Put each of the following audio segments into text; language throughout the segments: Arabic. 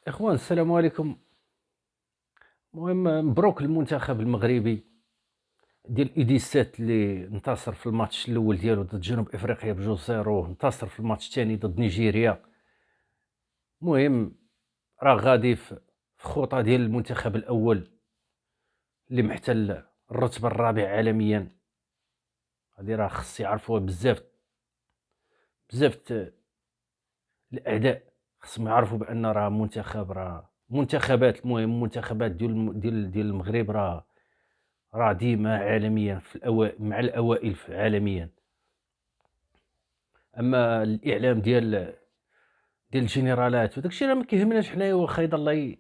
إخوان السلام عليكم. المهم مبروك للمنتخب المغربي ديال إيديسات اللي انتصر في الماتش الأول ديالو ضد جنوب إفريقيا ب2-0، انتصر في الماتش الثاني ضد نيجيريا. المهم راه غادي في خطى ديال المنتخب الأول اللي محتل الرتبة الرابع عالميا. هادي راه خص يعرفوها بزاف الأعداء، خصهم يعرفوا بأن راه منتخبات، المهم منتخبات ديال المغرب راه ديما عالميا في مع الأوائل عالميا. اما الاعلام ديال الجنرالات وداكشي راه ما كيهمناش حنايا، واخا يضل الله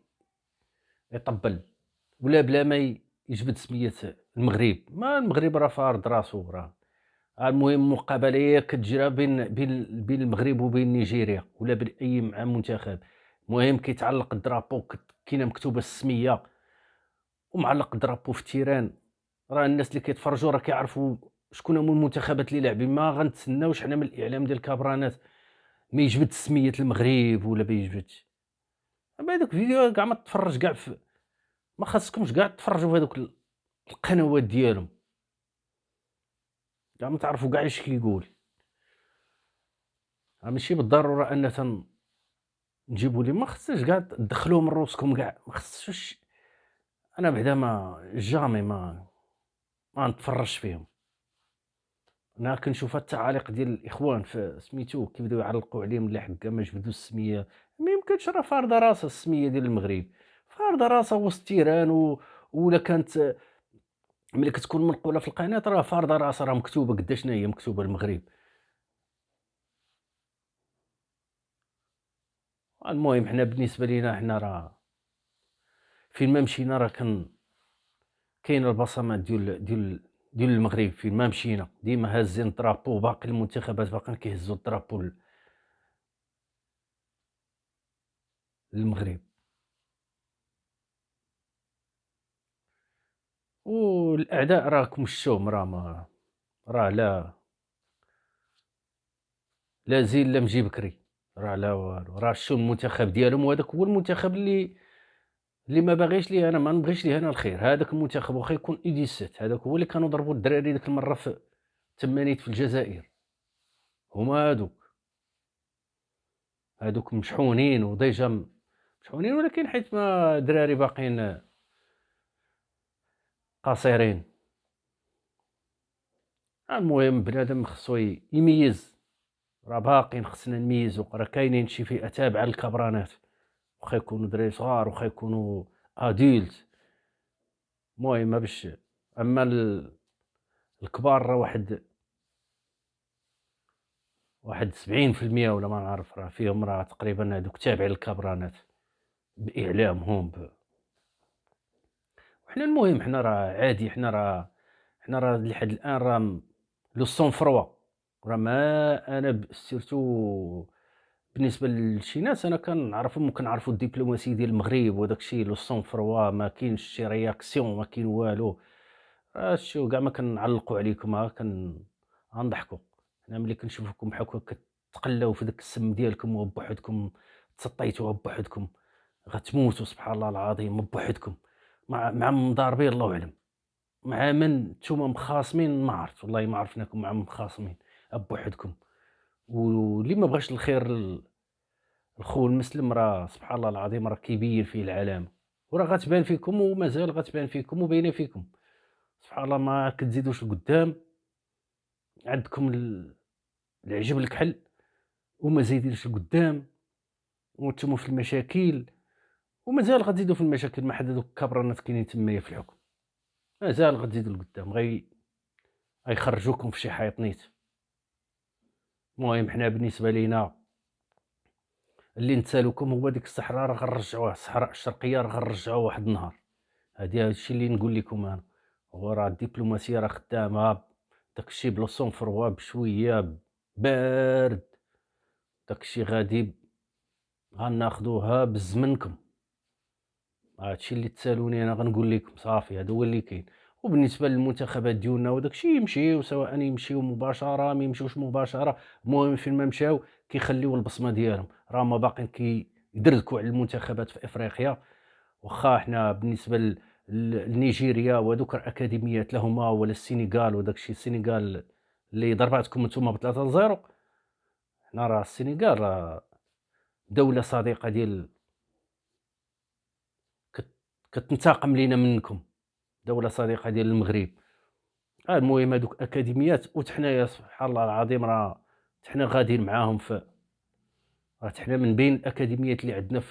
يطبل ولا بلا ما يجبد سميه المغرب. ما المغرب راه فارض راسو. المهم مقابله هي كتجرى بين المغرب وبين نيجيريا ولا بين اي مع منتخب. المهم كيتعلق الدرابو، كاينه مكتوبه السميه ومعلق الدرابو في التيران. راه الناس اللي كيتفرجوا راه كيعرفوا شكون هما المنتخبات اللي لاعبين. ما غنتسناوش حنا من الاعلام ديال الكابرانات ما يجبد سميه المغرب ولا ما يجبدش. اما هذوك الفيديوهات كاع ما تفرج كاع ما خاصكمش كاع تفرجوا في هذوك القنوات ديالهم، كاع ما تعرفوا كاع اش كيقول. ماشي بالضروره ان نجيبوا لي، ما خصناش كاع تدخلوهم من روسكم كاع، ما خصوش. انا بعدا ما جامي ما نتفرجش فيهم. انا كنشوف التعاليق ديال الاخوان في سميتو كيبداو يعلقوا عليهم اللي حكا ما جبدوا السميه. ما يمكنش، راه فارضه راسها السميه ديال المغرب، فارضه راسها وسط تيران ولا كانت ملي كتكون منقوله في القناه راه فارضه راسها، راه مكتوبه قداش شنو هي مكتوبه المغرب. المهم حنا بالنسبه لينا حنا راه فين ما مشينا راه كاين البصمات ديال المغرب. فين ما مشينا ديما هازين الدرابو، باقي المنتخبات باقيين كيهزوا الدرابو للمغرب. والاعداء راكم شفتوهم، راه ما راه لا زين لا مجي بكري، راه لا والو. راه شتو المنتخب ديالهم، وهذاك هو المنتخب اللي ما باغيش ليه. انا ما نبغيش ليه انا الخير. هذاك المنتخب واخا يكون ايديسات، هذاك هو اللي كانوا ضربوا الدراري ديك المره في الثمانينات في الجزائر. هما هادوك مشحونين وديجا مشحونين، ولكن حيت ما دراري باقيين قصيرين. المهم بنادم خصو يميز. راه باقيين خصنا نميزو. راه كاينين شي فئه تابعه للكبرانات، واخا يكونوا دراري صغار واخا يكونوا اديلت. المهم باش اما الكبار راه واحد 70% ولا ما نعرف، راه فيهم راه تقريبا هذوك تابعين للكبرانات باعلامهم وحنا المهم حنا راه عادي. حنا راه لحد الان راه لو سون فروا. راه ما انا سيرتو بالنسبه لشي ناس انا كنعرفهم وكنعرفوا الدبلوماسيه ديال المغرب وداك الشيء لو سون فروا. ما كاينش شي رياكسيون، ما كاين والو. شتو كاع ما كنعلقوا عليكم غنضحكوا. حنا ملي كنشوفوكم بحال هكا كتقلاو في داك السم ديالكم وبوحدكم تسطيتوها بوحدكم، غتموتوا سبحان الله العظيم بوحدكم مع مضاربين الله اعلم. مع من نتوما مخاصمين ما عرفت، والله ما عرفناكم مع مخاصمين بوحدكم. واللي ما بغاش الخير الخو المسلم راه سبحان الله العظيم راه كيبين فيه العلامه، وراه غتبان فيكم ومازال غتبان فيكم وباينه فيكم. سبحان الله ما كتزيدوش لقدام، عندكم العجب الكحل وما زايدينش لقدام، وانتم في المشاكل ومازال غتزيدوا في المشاكل. ما حد هذوك الكبرانات كاينين تمايا في الحكم، مازال غتزيدوا لقدام غيخرجوكم في شي حيط نيت. المهم حنا بالنسبه لينا اللي نسالوكم هو ديك الصحراء راه غنرجعوها، الصحراء الشرقيه راه غنرجعوها واحد النهار. هذا الشيء اللي نقول لكم انا. هو راه الدبلوماسيه راه خدامه، داكشي بلو سون فروا بشويه بارد. داكشي غادي غناخدوها بزمنكم. هادشي اللي تسالوني انا غنقول لكم صافي، هذا هو اللي كاين. وبالنسبه للمنتخبات ديالنا وداكشي يمشيو، سواء يمشيو مباشره ما يمشيوش مباشره، المهم فين ما مشاو كيخليو البصمه ديالهم. راه ما باقيين يدركوا على المنتخبات في إفريقيا. واخا حنا بالنسبة لنيجيريا وهادوك راه أكاديميات لا هما ولا السينيغال وداك الشيء. السينيغال اللي ضرباتكم نتوما ب3-0، حنا راه السينيغال راه دولة صديقة ديال كتنتقم لينا منكم، دولة صديقة ديال المغرب. المهم هادوك أكاديميات، وحنايا سبحان الله العظيم راه حنا غاديين معاهم راه حنا من بين الأكاديميات اللي عندنا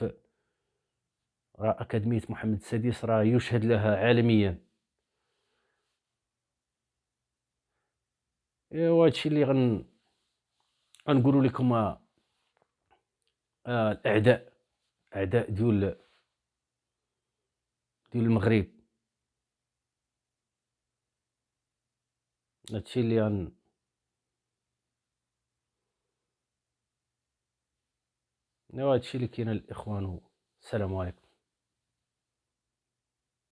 راه أكاديمية محمد السادس راه يُشهد لها عالميًا. إيوا هادشي اللي غنقولوا لكم. الأعداء، أعداء ديال المغرب. هادشي اللي إيوا هادشي اللي كاين الإخوان، والسلام عليكم.